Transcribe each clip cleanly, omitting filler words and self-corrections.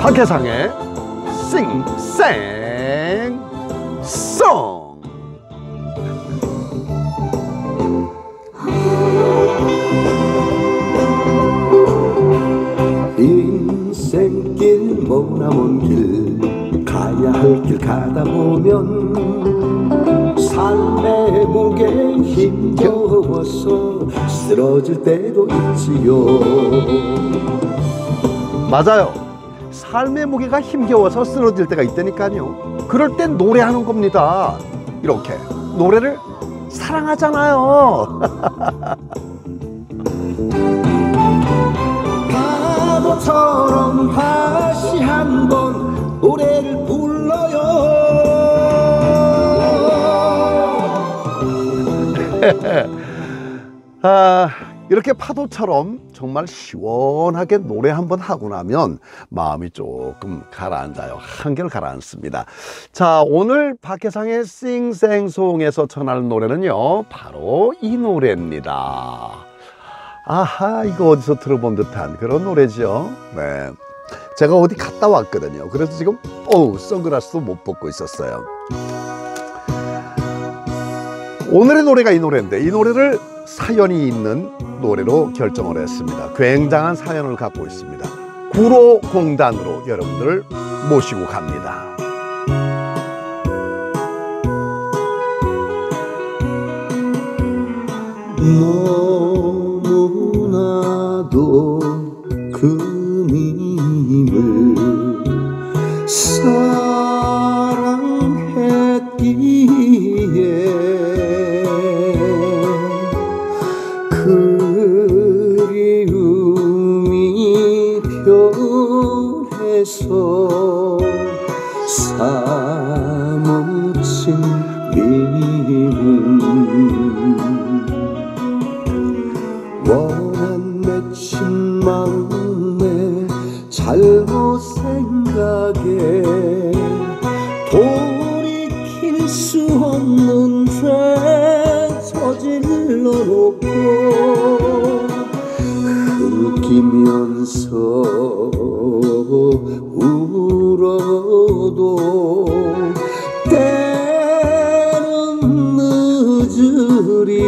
박혜상의 싱생송. 인생길 머나먼 길 가야 할 길 가다 보면 삶의 무게에 힘겨워서 쓰러질 때도 있지요. 맞아요. 삶의 무게가 힘겨워서 쓰러질 때가 있다니까요. 그럴 땐 노래하는 겁니다. 이렇게 노래를 사랑하잖아요. 파도처럼 다시 한번 노래를 불러요. 이렇게 파도처럼 정말 시원하게 노래 한번 하고 나면 마음이 조금 가라앉아요. 한결 가라앉습니다. 자, 오늘 박혜상의 싱생송에서 전할 노래는요, 바로 이 노래입니다. 아하, 이거 어디서 들어본 듯한 그런 노래죠. 네, 제가 어디 갔다 왔거든요. 그래서 지금 선글라스도 못 벗고 있었어요. 오늘의 노래가 이 노래인데, 이 노래를 사연이 있는 노래로 결정을 했습니다. 굉장한 사연을 갖고 있습니다. 구로공단으로 여러분들을 모시고 갑니다. 너무나도 그님을 사랑했기에 그리움이 별에서 사무친 미움 원한 맺힌 마음에 잘못 생각에 돌이킬 수 없는 죄 저질러 놓고 웃기면서 울어도 때는 늦으리.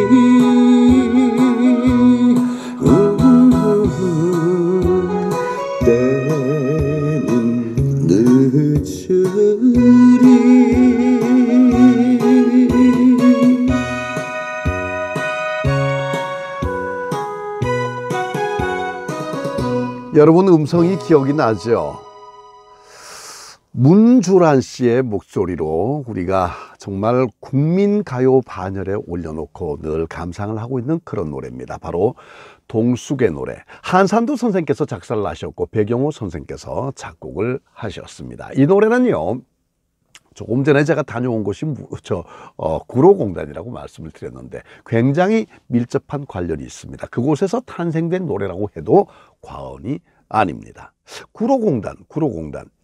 때는 늦으리. 여러분 음성이 기억이 나죠? 문주란 씨의 목소리로 우리가 정말 국민가요 반열에 올려놓고 늘 감상을 하고 있는 그런 노래입니다. 바로 동숙의 노래. 한산도 선생께서 작사를 하셨고 배경호 선생께서 작곡을 하셨습니다. 이 노래는요, 조금 전에 제가 다녀온 곳이 구로공단이라고 말씀을 드렸는데 굉장히 밀접한 관련이 있습니다. 그곳에서 탄생된 노래라고 해도 과언이 아닙니다. 구로공단.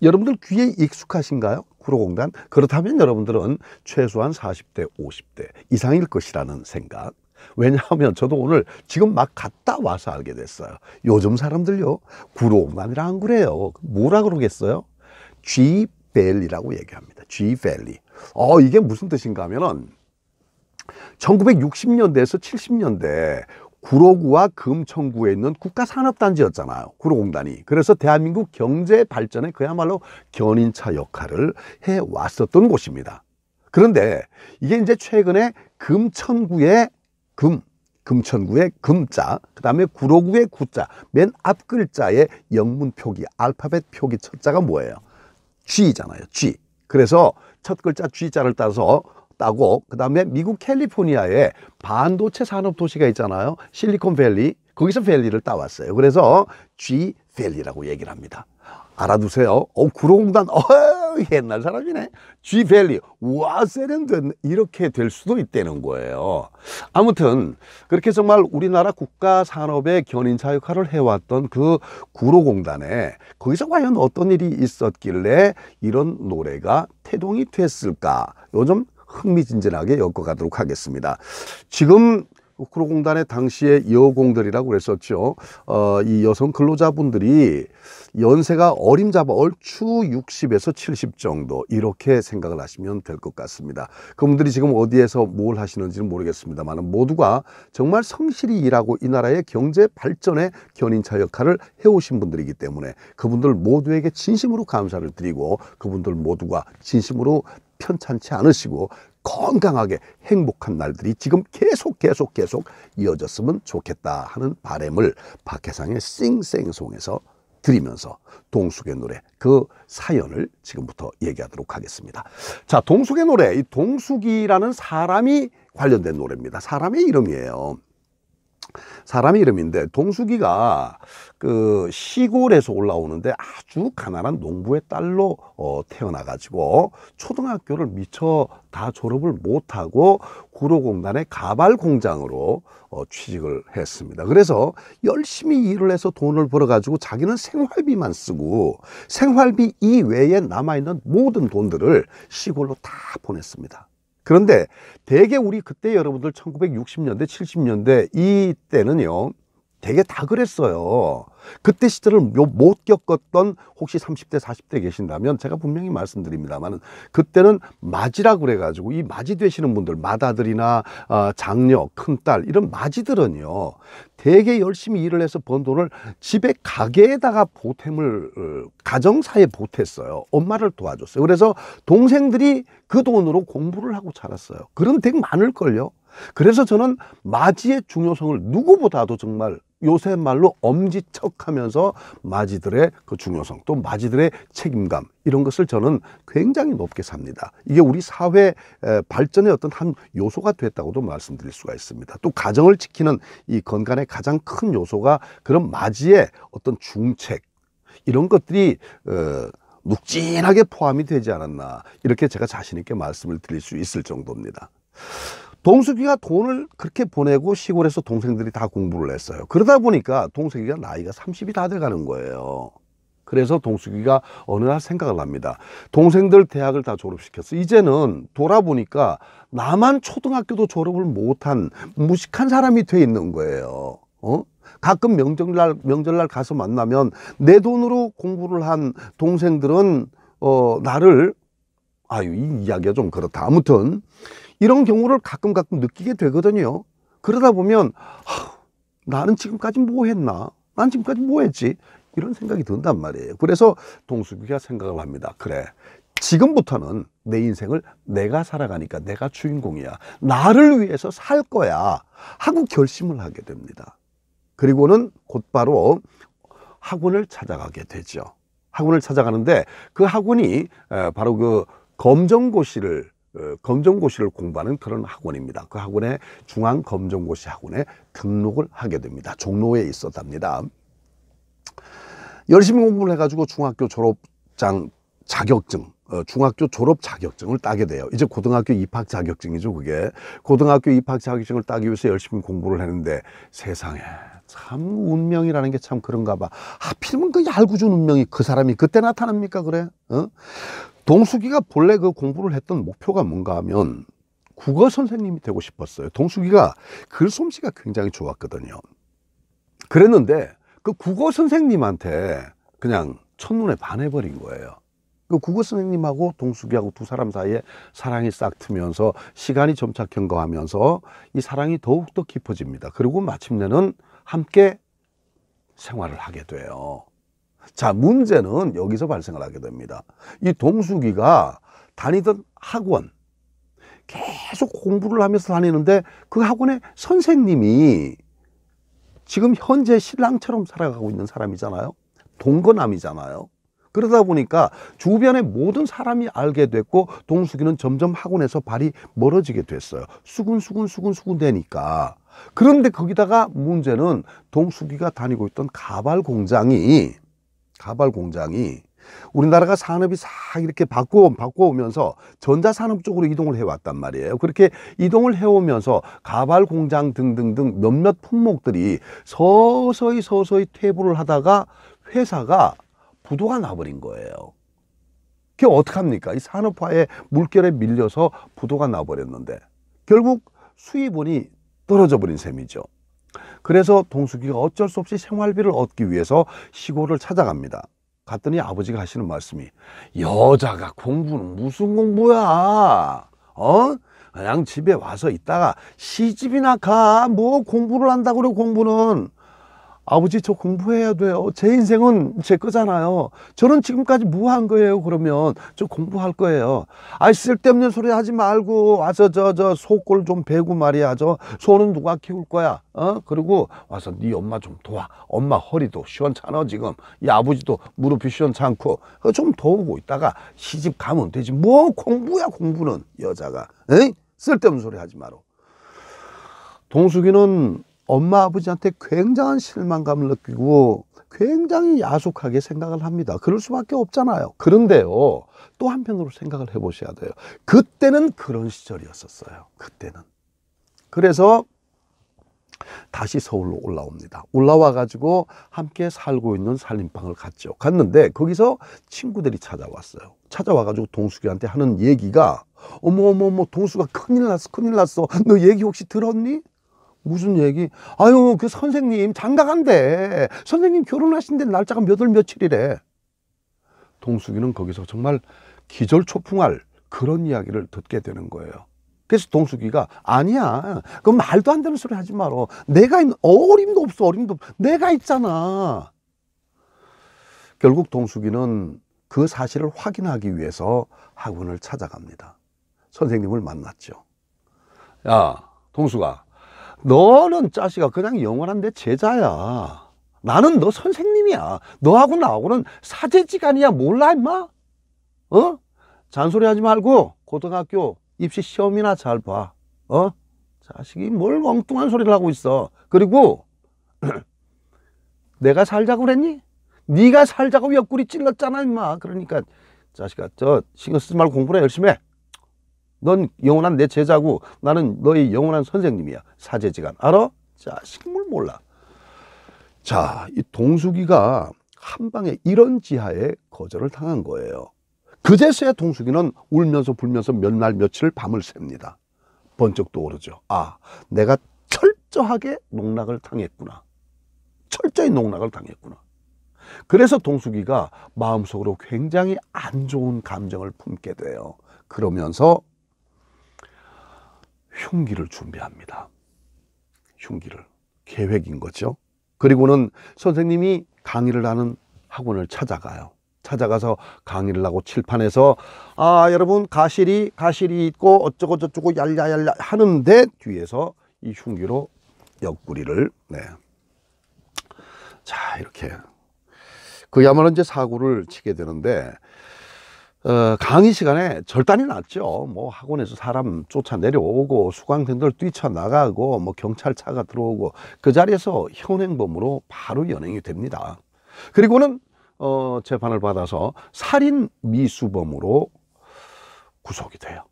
여러분들 귀에 익숙하신가요? 구로공단? 그렇다면 여러분들은 최소한 40대, 50대 이상일 것이라는 생각. 왜냐하면 저도 오늘 지금 막 갔다 와서 알게 됐어요. 요즘 사람들요, 구로공단이라 안 그래요. 뭐라 그러겠어요? G밸리라고 얘기합니다. G밸리. 이게 무슨 뜻인가 하면은 1960년대에서 70년대 구로구와 금천구에 있는 국가산업단지였잖아요, 구로공단이. 그래서 대한민국 경제 발전에 그야말로 견인차 역할을 해왔었던 곳입니다. 그런데 이게 이제 최근에 금천구의 금자, 그 다음에 구로구의 구자, 맨 앞 글자의 영문 표기, 알파벳 표기 첫 자가 뭐예요? G잖아요, G. 그래서 첫 글자 G자를 따고 그 다음에 미국 캘리포니아에 반도체 산업 도시가 있잖아요, 실리콘밸리. 거기서 밸리를 따왔어요. 그래서 G밸리라고 얘기를 합니다. 알아두세요. 구로공단, 옛날 사람이네. G밸리, 와, 세련된, 이렇게 될 수도 있다는 거예요. 아무튼 그렇게 정말 우리나라 국가 산업의 견인차 역할을 해왔던 그 구로공단에 거기서 과연 어떤 일이 있었길래 이런 노래가 태동이 됐을까? 요즘 흥미진진하게 엮어가도록 하겠습니다. 지금 구로공단의 당시의 여공들이라고 그랬었죠. 이 여성 근로자분들이 연세가 어림잡아 얼추 60에서 70 정도 이렇게 생각을 하시면 될 것 같습니다. 그분들이 지금 어디에서 뭘 하시는지는 모르겠습니다만 모두가 정말 성실히 일하고 이 나라의 경제 발전의 견인차 역할을 해오신 분들이기 때문에 그분들 모두에게 진심으로 감사를 드리고 그분들 모두가 진심으로 편찮지 않으시고 건강하게 행복한 날들이 지금 계속 이어졌으면 좋겠다 하는 바람을 박해상의 싱생송에서 드리면서 동숙의 노래 그 사연을 지금부터 얘기하도록 하겠습니다. 자, 동숙의 노래, 이 동숙이라는 사람이 관련된 노래입니다. 사람의 이름이에요. 사람의 이름인데 동숙이가 그 시골에서 올라오는데 아주 가난한 농부의 딸로 태어나가지고 초등학교를 미처 다 졸업을 못하고 구로공단의 가발 공장으로 취직을 했습니다. 그래서 열심히 일을 해서 돈을 벌어가지고 자기는 생활비만 쓰고 생활비 이외에 남아있는 모든 돈들을 시골로 다 보냈습니다. 그런데 대개 우리 그때 여러분들 1960년대 70년대 이때는요 되게 다 그랬어요. 그때 시절을 못 겪었던 혹시 30대 40대 계신다면 제가 분명히 말씀드립니다만 그때는 맞이라 그래가지고 이 맞이 되시는 분들 맏아들이나 장녀 큰딸 이런 맞이들은요 되게 열심히 일을 해서 번 돈을 집에 가게에다가 보탬을 가정사에 보탰어요. 엄마를 도와줬어요. 그래서 동생들이 그 돈으로 공부를 하고 자랐어요. 그런 되게 많을걸요. 그래서 저는 맞이의 중요성을 누구보다도 정말 요새 말로 엄지척하면서 맞이들의 그 중요성 또 맞이들의 책임감 이런 것을 저는 굉장히 높게 삽니다. 이게 우리 사회 발전의 어떤 한 요소가 됐다고도 말씀드릴 수가 있습니다. 또 가정을 지키는 이 건강의 가장 큰 요소가 그런 맞이의 어떤 중책 이런 것들이 묵진하게 포함이 되지 않았나 이렇게 제가 자신 있게 말씀을 드릴 수 있을 정도입니다. 동숙이가 돈을 그렇게 보내고 시골에서 동생들이 다 공부를 했어요. 그러다 보니까 동숙이가 나이가 30이 다 돼가는 거예요. 그래서 동숙이가 어느 날 생각을 합니다. 동생들 대학을 다 졸업시켰어. 이제는 돌아보니까 나만 초등학교도 졸업을 못한 무식한 사람이 돼 있는 거예요. 가끔 명절날 가서 만나면 내 돈으로 공부를 한 동생들은 나를 이 이야기가 좀 그렇다. 아무튼 이런 경우를 가끔 느끼게 되거든요. 그러다 보면 나는 지금까지 뭐 했나? 난 지금까지 뭐 했지? 이런 생각이 든단 말이에요. 그래서 동숙이가 생각을 합니다. 그래, 지금부터는 내 인생을 내가 살아가니까 내가 주인공이야. 나를 위해서 살 거야 하고 결심을 하게 됩니다. 그리고는 곧바로 학원을 찾아가게 되죠. 학원을 찾아가는데 그 학원이 바로 그 검정고시를 공부하는 그런 학원입니다. 그 학원에 중앙검정고시 학원에 등록을 하게 됩니다. 종로에 있었답니다. 열심히 공부를 해가지고 중학교 졸업장 자격증, 중학교 졸업 자격증을 따게 돼요. 이제 고등학교 입학 자격증이죠, 그게. 고등학교 입학 자격증을 따기 위해서 열심히 공부를 했는데 세상에 참 운명이라는 게 참 그런가 봐. 하필이면 그 얄궂은 운명이 그 사람이 그때 나타납니까, 그래? 동숙이가 본래 그 공부를 했던 목표가 뭔가 하면 국어 선생님이 되고 싶었어요. 동숙이가 글솜씨가 굉장히 좋았거든요. 그랬는데 그 국어 선생님한테 그냥 첫눈에 반해버린 거예요. 그 국어 선생님하고 동숙이하고 두 사람 사이에 사랑이 싹 트면서 시간이 점차 경과하면서 이 사랑이 더욱더 깊어집니다. 그리고 마침내는 함께 생활을 하게 돼요. 자, 문제는 여기서 발생을 하게 됩니다. 이 동숙이가 다니던 학원 계속 공부를 하면서 다니는데 그 학원의 선생님이 지금 현재 신랑처럼 살아가고 있는 사람이잖아요. 동거남이잖아요. 그러다 보니까 주변의 모든 사람이 알게 됐고 동숙이는 점점 학원에서 발이 멀어지게 됐어요. 수군 되니까. 그런데 거기다가 문제는 동숙이가 다니고 있던 가발 공장이 우리나라가 산업이 싹 이렇게 바꿔오면서 전자산업 쪽으로 이동을 해왔단 말이에요. 그렇게 이동을 해오면서 가발 공장 등등등 몇몇 품목들이 서서히 퇴보를 하다가 회사가 부도가 나버린 거예요. 그게 어떡합니까? 이 산업화의 물결에 밀려서 부도가 나버렸는데 결국 수입원이 떨어져 버린 셈이죠. 그래서 동숙이가 어쩔 수 없이 생활비를 얻기 위해서 시골을 찾아갑니다. 갔더니 아버지가 하시는 말씀이, 여자가 공부는 무슨 공부야? 그냥 집에 와서 있다가 시집이나 가. 뭐 공부를 한다고 그래, 공부는. 아버지, 저 공부해야 돼요. 제 인생은 제 거잖아요. 저는 지금까지 뭐 한 거예요? 그러면 저 공부할 거예요. 쓸데없는 소리 하지 말고 와서 저 소꼴 좀 베고 말이야. 저 소는 누가 키울 거야? 그리고 와서 네 엄마 좀 도와. 엄마 허리도 시원찮아 지금. 이 아버지도 무릎이 시원찮고 좀 도우고 있다가 시집 가면 되지. 뭐 공부야, 공부는. 여자가. 에이? 쓸데없는 소리 하지 마라. 동숙이는 엄마 아버지한테 굉장한 실망감을 느끼고 굉장히 야속하게 생각을 합니다. 그럴 수밖에 없잖아요. 그런데요, 또 한편으로 생각을 해보셔야 돼요. 그때는 그런 시절이었었어요. 그때는. 그래서 다시 서울로 올라옵니다. 올라와 가지고 함께 살고 있는 살림방을 갔죠. 갔는데 거기서 친구들이 찾아왔어요. 찾아와 가지고 동숙이한테 하는 얘기가, 어머 동숙아, 큰일 났어. 너 얘기 혹시 들었니? 무슨 얘기? 그 선생님 장가 간대. 선생님 결혼하신데 날짜가 몇 월 며칠이래. 동숙이는 거기서 정말 기절초풍할 그런 이야기를 듣게 되는 거예요. 그래서 동숙이가, 아니야, 그 말도 안 되는 소리 하지 마라. 내가 어림도 없어. 내가 있잖아. 결국 동숙이는 그 사실을 확인하기 위해서 학원을 찾아갑니다. 선생님을 만났죠. 야, 동숙아, 너는 자식아 그냥 영원한 내 제자야. 나는 너 선생님이야. 너하고 나하고는 사제지간이야. 몰라 임마? 잔소리 하지 말고 고등학교 입시 시험이나 잘 봐. 자식이 뭘 엉뚱한 소리를 하고 있어. 그리고 내가 살자고 그랬니? 네가 살자고 옆구리 찔렀잖아 임마. 그러니까 자식아, 저 신경 쓰지 말고 공부를 열심히 해. 넌 영원한 내 제자고 나는 너의 영원한 선생님이야. 사제지간. 알아? 자식을 몰라. 자, 이 동숙이가 한 방에 이런 지하에 거절을 당한 거예요. 그제서야 동숙이는 울면서 불면서 몇 날 며칠 밤을 셉니다. 번쩍 떠오르죠. 내가 철저하게 농락을 당했구나. 철저히 농락을 당했구나. 그래서 동숙이가 마음속으로 굉장히 안 좋은 감정을 품게 돼요. 그러면서 흉기를 준비합니다. 흉기를. 계획인 거죠. 그리고는 선생님이 강의를 하는 학원을 찾아가요. 찾아가서 강의를 하고 칠판에서 여러분 가실이 있고 어쩌고 저쩌고 얄랴 하는데 뒤에서 이 흉기로 옆구리를 자, 이렇게 그야말로 이제 사고를 치게 되는데 강의 시간에 절단이 났죠. 뭐 학원에서 사람 쫓아 내려오고 수강생들 뛰쳐나가고 뭐 경찰차가 들어오고 그 자리에서 현행범으로 바로 연행이 됩니다. 그리고는 재판을 받아서 살인 미수범으로 구속이 돼요.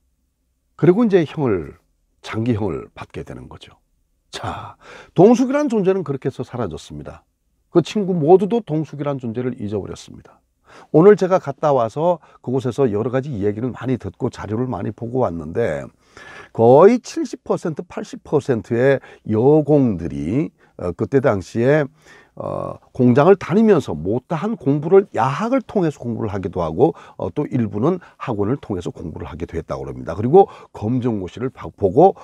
그리고 이제 장기형을 받게 되는 거죠. 자, 동숙이란 존재는 그렇게 해서 사라졌습니다. 그 친구 모두도 동숙이란 존재를 잊어버렸습니다. 오늘 제가 갔다 와서 그곳에서 여러 가지 얘기를 많이 듣고 자료를 많이 보고 왔는데 거의 70% 80%의 여공들이 그때 당시에 공장을 다니면서 못다한 공부를 야학을 통해서 공부를 하기도 하고 또 일부는 학원을 통해서 공부를 하기도 했다고 합니다. 그리고 검정고시를 보고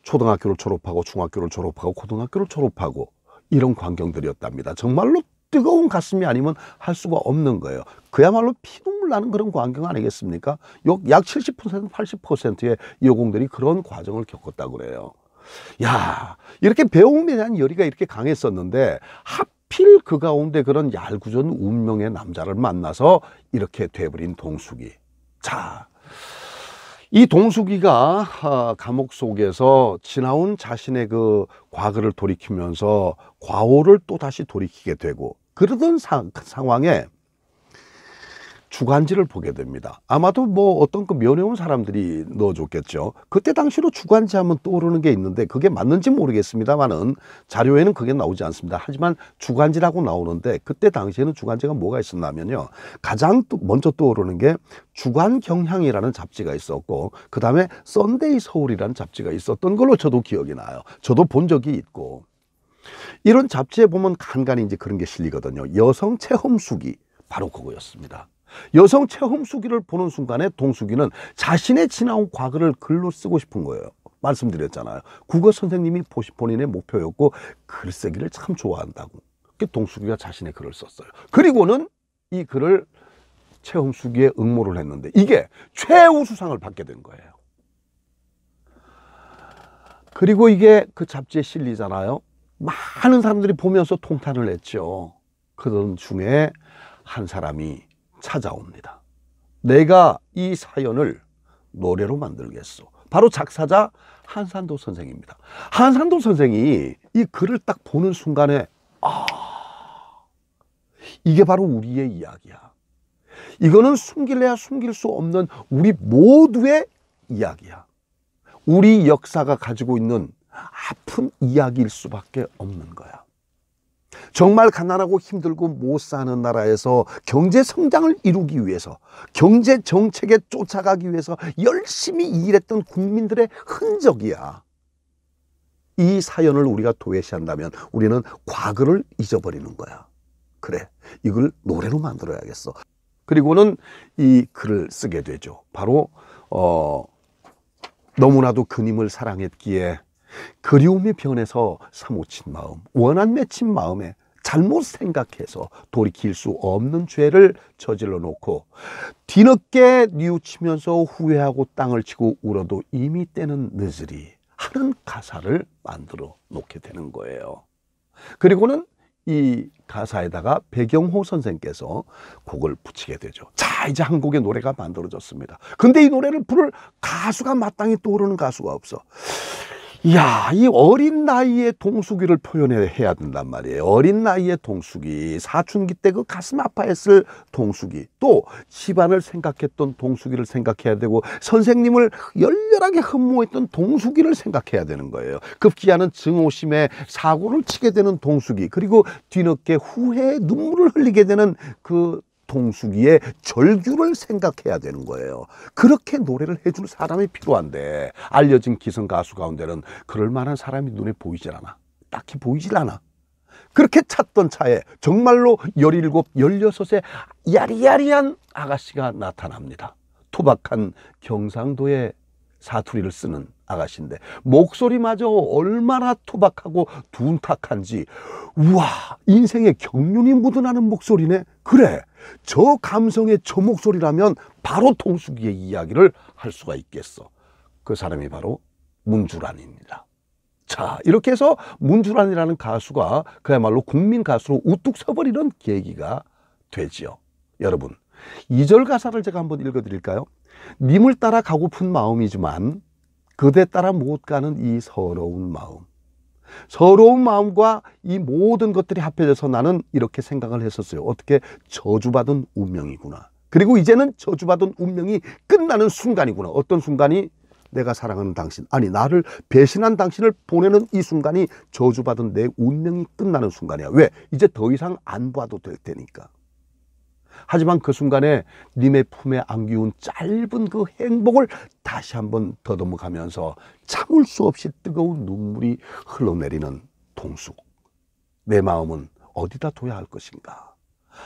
초등학교를 졸업하고 중학교를 졸업하고 고등학교를 졸업하고 이런 광경들이었답니다. 정말로 뜨거운 가슴이 아니면 할 수가 없는 거예요. 그야말로 피눈물 나는 그런 광경 아니겠습니까? 약 70% 80%의 여공들이 그런 과정을 겪었다고 그래요. 야, 이렇게 배움에 대한 열의가 이렇게 강했었는데 하필 그 가운데 그런 얄궂은 운명의 남자를 만나서 이렇게 돼버린 동숙이. 자, 이 동숙이가 감옥 속에서 지나온 자신의 그 과거를 돌이키면서 과오를 또 다시 돌이키게 되고 그러던 상황에 주간지를 보게 됩니다. 아마도 뭐 어떤 그 면회온 사람들이 넣어줬겠죠. 그때 당시로 주간지 하면 떠오르는 게 있는데 그게 맞는지 모르겠습니다만은 자료에는 그게 나오지 않습니다. 하지만 주간지라고 나오는데 그때 당시에는 주간지가 뭐가 있었냐면요. 가장 먼저 떠오르는 게 주간경향이라는 잡지가 있었고 그 다음에 썬데이 서울이라는 잡지가 있었던 걸로 저도 기억이 나요. 저도 본 적이 있고 이런 잡지에 보면 간간히 이제 그런 게 실리거든요. 여성 체험수기 바로 그거였습니다. 여성 체험수기를 보는 순간에 동수기는 자신의 지나온 과거를 글로 쓰고 싶은 거예요. 말씀드렸잖아요. 국어 선생님이 본인의 목표였고 글쓰기를 참 좋아한다고. 동수기가 자신의 글을 썼어요. 그리고는 이 글을 체험수기에 응모를 했는데 이게 최우수상을 받게 된 거예요. 그리고 이게 그 잡지에 실리잖아요. 많은 사람들이 보면서 통탄을 했죠. 그런 중에 한 사람이 찾아옵니다. 내가 이 사연을 노래로 만들겠소. 바로 작사자 한산도 선생입니다. 한산도 선생이 이 글을 딱 보는 순간에 이게 바로 우리의 이야기야. 이거는 숨길래야 숨길 수 없는 우리 모두의 이야기야. 우리 역사가 가지고 있는 아픈 이야기일 수밖에 없는 거야. 정말 가난하고 힘들고 못 사는 나라에서 경제 성장을 이루기 위해서 경제 정책에 쫓아가기 위해서 열심히 일했던 국민들의 흔적이야. 이 사연을 우리가 도외시한다면 우리는 과거를 잊어버리는 거야. 그래, 이걸 노래로 만들어야겠어. 그리고는 이 글을 쓰게 되죠. 바로 너무나도 그님을 사랑했기에 그리움이 변해서 사무친 마음, 원한 맺힌 마음에 잘못 생각해서 돌이킬 수 없는 죄를 저질러 놓고 뒤늦게 뉘우치면서 후회하고 땅을 치고 울어도 이미 때는 늦으리 하는 가사를 만들어 놓게 되는 거예요. 그리고는 이 가사에다가 배경호 선생께서 곡을 붙이게 되죠. 자, 이제 한 곡의 노래가 만들어졌습니다. 근데 이 노래를 부를 가수가 마땅히 떠오르는 가수가 없어. 이야, 이 어린 나이에 동수기를 표현해야 된단 말이에요. 어린 나이에 동수기, 사춘기 때 그 가슴 아파했을 동수기, 또 집안을 생각했던 동수기를 생각해야 되고 선생님을 열렬하게 흠모했던 동수기를 생각해야 되는 거예요. 급기야는 증오심에 사고를 치게 되는 동수기, 그리고 뒤늦게 후회의 눈물을 흘리게 되는 그 동수기의 절규를 생각해야 되는 거예요. 그렇게 노래를 해줄 사람이 필요한데 알려진 기성 가수 가운데는 그럴 만한 사람이 눈에 보이질 않아. 딱히 보이질 않아. 그렇게 찾던 차에 정말로 17, 16의 야리야리한 아가씨가 나타납니다. 투박한 경상도의 사투리를 쓰는 아가씨인데 목소리마저 얼마나 투박하고 둔탁한지, 우와, 인생의 경륜이 묻어나는 목소리네. 그래, 저 감성의 저 목소리라면 바로 동수기의 이야기를 할 수가 있겠어. 그 사람이 바로 문주란입니다. 자, 이렇게 해서 문주란이라는 가수가 그야말로 국민 가수로 우뚝 서버리는 계기가 되지요. 여러분, 2절 가사를 제가 한번 읽어드릴까요? 님을 따라 가고픈 마음이지만 그대 따라 못 가는 이 서러운 마음. 서러운 마음과 이 모든 것들이 합해져서 나는 이렇게 생각을 했었어요. 어떻게? 저주받은 운명이구나. 그리고 이제는 저주받은 운명이 끝나는 순간이구나. 어떤 순간이? 내가 사랑하는 당신, 아니 나를 배신한 당신을 보내는 이 순간이 저주받은 내 운명이 끝나는 순간이야. 왜? 이제 더 이상 안 봐도 될 테니까. 하지만 그 순간에 님의 품에 안기운 짧은 그 행복을 다시 한번 더듬어가면서 참을 수 없이 뜨거운 눈물이 흘러내리는 동숙. 내 마음은 어디다 둬야 할 것인가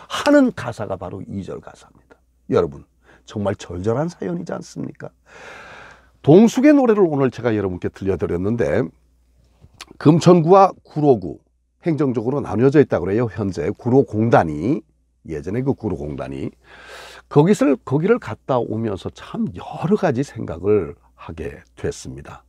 하는 가사가 바로 2절 가사입니다. 여러분, 정말 절절한 사연이지 않습니까? 동숙의 노래를 오늘 제가 여러분께 들려드렸는데 금천구와 구로구 행정적으로 나뉘어져 있다고 그래요. 현재 구로공단이, 예전에 그 구로공단이 거기를 갔다 오면서 참 여러 가지 생각을 하게 됐습니다.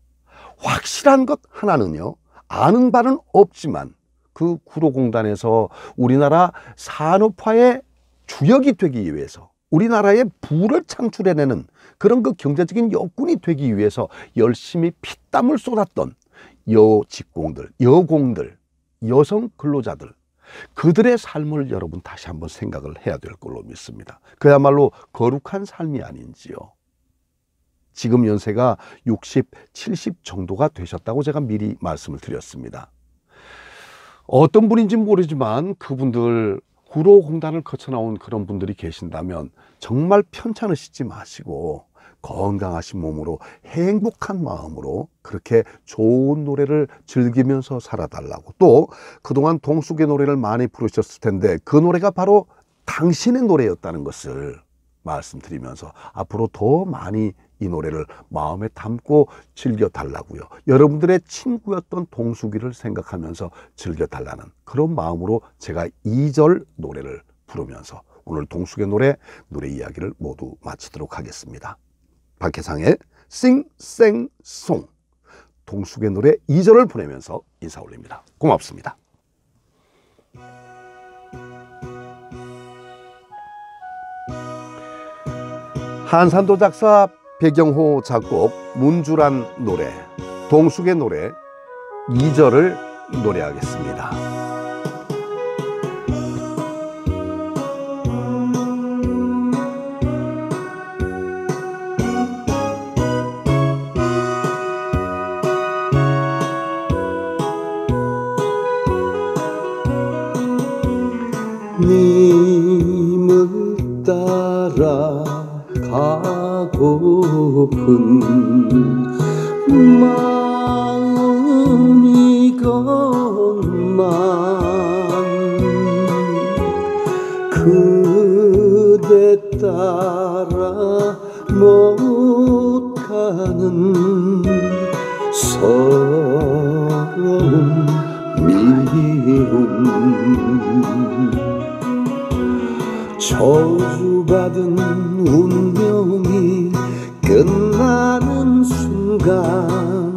확실한 것 하나는요, 아는 바는 없지만 그 구로공단에서 우리나라 산업화의 주역이 되기 위해서, 우리나라의 부를 창출해내는 그런 그 경제적인 여군이 되기 위해서 열심히 피땀을 쏟았던 여직공들, 여공들, 여성 근로자들, 그들의 삶을 여러분 다시 한번 생각을 해야 될 걸로 믿습니다. 그야말로 거룩한 삶이 아닌지요. 지금 연세가 60, 70 정도가 되셨다고 제가 미리 말씀을 드렸습니다. 어떤 분인지 모르지만 그분들 구로공단을 거쳐 나온 그런 분들이 계신다면 정말 편찮으시지 마시고 건강하신 몸으로 행복한 마음으로 그렇게 좋은 노래를 즐기면서 살아달라고, 또 그동안 동숙의 노래를 많이 부르셨을 텐데 그 노래가 바로 당신의 노래였다는 것을 말씀드리면서 앞으로 더 많이 이 노래를 마음에 담고 즐겨달라고요. 여러분들의 친구였던 동숙이를 생각하면서 즐겨달라는 그런 마음으로 제가 2절 노래를 부르면서 오늘 동숙의 노래 이야기를 모두 마치도록 하겠습니다. 박혜상의 싱생송, 동숙의 노래 2절을 보내면서 인사 올립니다. 고맙습니다. 한산도 작사, 배경호 작곡, 문주란 노래, 동숙의 노래 2절을 노래하겠습니다. 님을 따라 가고픈 마음이건만 그대 따라 못 가는 서러운 미움, 저주받은 운명이 끝나는 순간